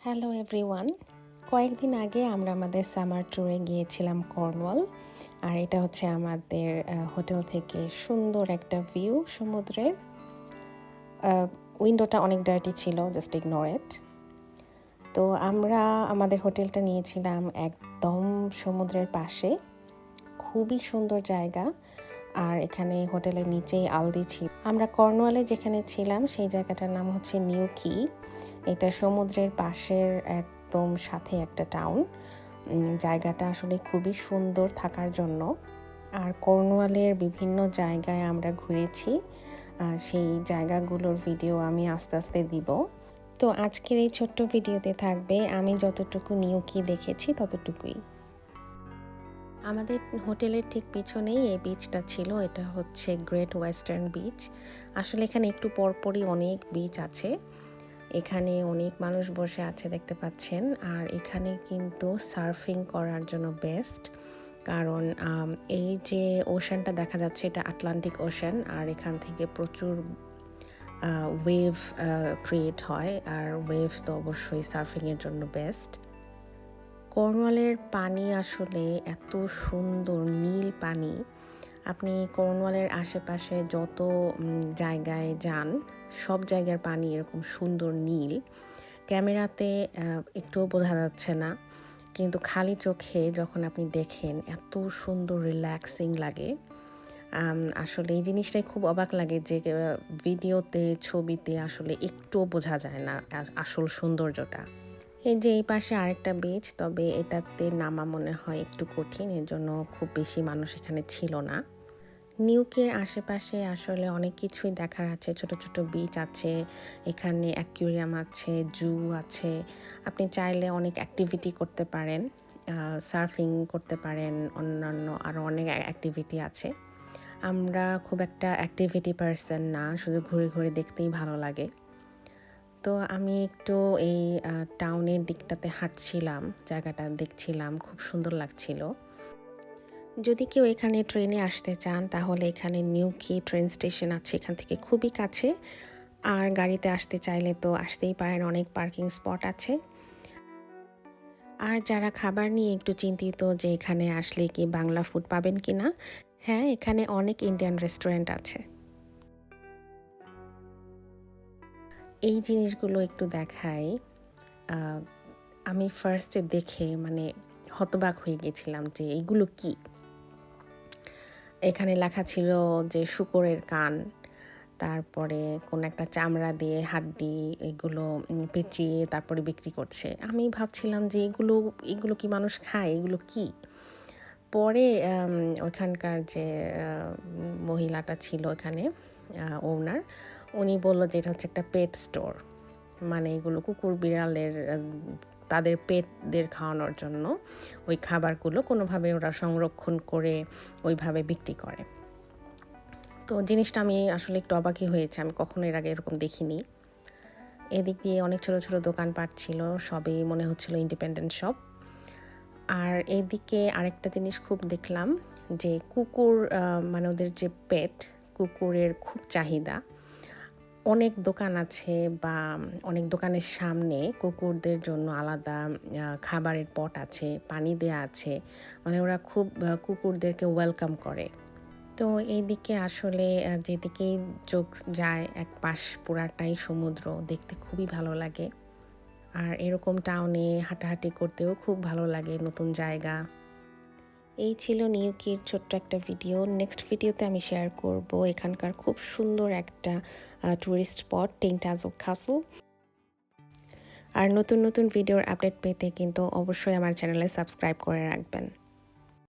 Hello everyone. কয়েকদিন আগে আমরা আমাদের সামার ট্যুরে গিয়েছিলাম কর্নওয়াল। আর এটা হচ্ছে আমাদের হোটেল থেকে সুন্দর একটা ভিউ সমুদ্রের। উইন্ডোটা অনেক ডার্টি ছিল, জাস্ট ইগনোর ইট। তো আমরা আমাদের হোটেলটা নিয়েছিলাম একদম সমুদ্রের পাশে, খুবই সুন্দর জায়গা। আর এখানে হোটেলের নিচেই আলদি ছিল। আমরা কর্নওয়ালে যেখানে ছিলাম সেই জায়গাটার নাম হচ্ছে নিউ কি। এটা সমুদ্রের পাশের একদম সাথে একটা টাউন। জায়গাটা আসলে খুবই সুন্দর থাকার জন্য। আর কর্নওয়ালের বিভিন্ন জায়গায় আমরা ঘুরেছি, সেই জায়গাগুলোর ভিডিও আমি আস্তে আস্তে দিব। তো আজকের এই ছোট্ট ভিডিওতে থাকবে আমি যতটুকু নিউ কি দেখেছি ততটুকুই। আমাদের হোটেলের ঠিক পিছনেই এই বিচটা ছিল। এটা হচ্ছে গ্রেট ওয়েস্টার্ন বিচ। আসলে এখানে একটু পরপরই অনেক বিচ আছে। এখানে অনেক মানুষ বসে আছে দেখতে পাচ্ছেন। আর এখানে কিন্তু সার্ফিং করার জন্য বেস্ট, কারণ এই যে ওশানটা দেখা যাচ্ছে এটা আটলান্টিক ওশান। আর এখান থেকে প্রচুর ওয়েভ ক্রিয়েট হয়, আর ওয়েভস তো অবশ্যই সার্ফিংয়ের জন্য বেস্ট। কর্নওয়ালের পানি আসলে এত সুন্দর নীল পানি। আপনি কর্নওয়ালের আশেপাশে যত জায়গায় যান, সব জায়গার পানি এরকম সুন্দর নীল। ক্যামেরাতে একটুও বোঝা যাচ্ছে না, কিন্তু খালি চোখে যখন আপনি দেখেন এত সুন্দর রিল্যাক্সিং লাগে। আসলে এই জিনিসটাই খুব অবাক লাগে যে ভিডিওতে ছবিতে আসলে একটুও বোঝা যায় না আসল সৌন্দর্যটা। এই যে এই পাশে আরেকটা বিচ, তবে এটাতে নামা মনে হয় একটু কঠিন, এর জন্য খুব বেশি মানুষ এখানে ছিল না। নিউকের আশেপাশে আসলে অনেক কিছুই দেখার আছে। ছোট ছোট বিচ আছে, এখানে অ্যাকুয়ারিয়াম আছে, জু আছে। আপনি চাইলে অনেক অ্যাক্টিভিটি করতে পারেন, সার্ফিং করতে পারেন, অন্যান্য আরও অনেক অ্যাক্টিভিটি আছে। আমরা খুব একটা অ্যাক্টিভিটি পারসন না, শুধু ঘুরে ঘুরে দেখতেই ভালো লাগে। তো আমি একটু এই টাউনের দিকটাতে হাঁটছিলাম, জায়গাটা দেখছিলাম, খুব সুন্দর লাগছিল। যদি কেউ এখানে ট্রেনে আসতে চান তাহলে এখানে নিউ কি ট্রেন স্টেশন আছে, এখান থেকে খুবই কাছে। আর গাড়িতে আসতে চাইলে তো আসতেই পারেন, অনেক পার্কিং স্পট আছে। আর যারা খাবার নিয়ে একটু চিন্তিত যে এখানে আসলে কি বাংলা ফুড পাবেন কি না, হ্যাঁ, এখানে অনেক ইন্ডিয়ান রেস্টুরেন্ট আছে। এই জিনিসগুলো একটু দেখাই। আমি ফার্স্টে দেখে মানে হতবাক হয়ে গেছিলাম যে এইগুলো কি। এখানে লেখা ছিল যে শূকরের কান, তারপরে কোন একটা চামড়া দিয়ে হাড্ডি, এগুলো পেঁচিয়ে তারপরে বিক্রি করছে। আমি ভাবছিলাম যে এগুলো এগুলো কি মানুষ খায়, এগুলো কি। পরে ওইখানকার যে মহিলাটা ছিল এখানে, ওনার, উনি বলল যে এটা হচ্ছে একটা পেট স্টোর। মানে এগুলো কুকুর বিড়ালের তাদের পেটদের খাওয়ানোর জন্য ওই খাবারগুলো কোনোভাবে ওরা সংরক্ষণ করে ওইভাবে বিক্রি করে। তো জিনিসটা আমি আসলে একটু অবাকই হয়েছে, আমি কখনো এর আগে এরকম দেখিনি। এদিক দিয়ে অনেক ছোট ছোট দোকানপাট ছিল, সবই মনে হচ্ছিল ইন্ডিপেন্ডেন্ট শপ। আর এদিকে আরেকটা জিনিস খুব দেখলাম যে কুকুর, মানে ওদের যে পেট, কুকুরের খুব চাহিদা। অনেক দোকান আছে বা অনেক দোকানের সামনে কুকুরদের জন্য আলাদা খাবারের পট আছে, পানি দেয়া আছে। মানে ওরা খুব কুকুরদেরকে ওয়েলকাম করে। তো এইদিকে আসলে যেদিকেই চোখ যায় এক পাশ পুরাটাই সমুদ্র, দেখতে খুবই ভালো লাগে। আর এরকম টাউনে হাঁটাহাঁটি করতেও খুব ভালো লাগে, নতুন জায়গা। এই ছিল নিউকির ছোট্ট একটা ভিডিও। নেক্সট ভিডিওতে আমি শেয়ার করব এখানকার খুব সুন্দর একটা টুরিস্ট স্পট, টেন্টাজল ক্যাসল। আর নতুন নতুন ভিডিওর আপডেট পেতে কিন্তু অবশ্যই আমার চ্যানেলে সাবস্ক্রাইব করে রাখবেন।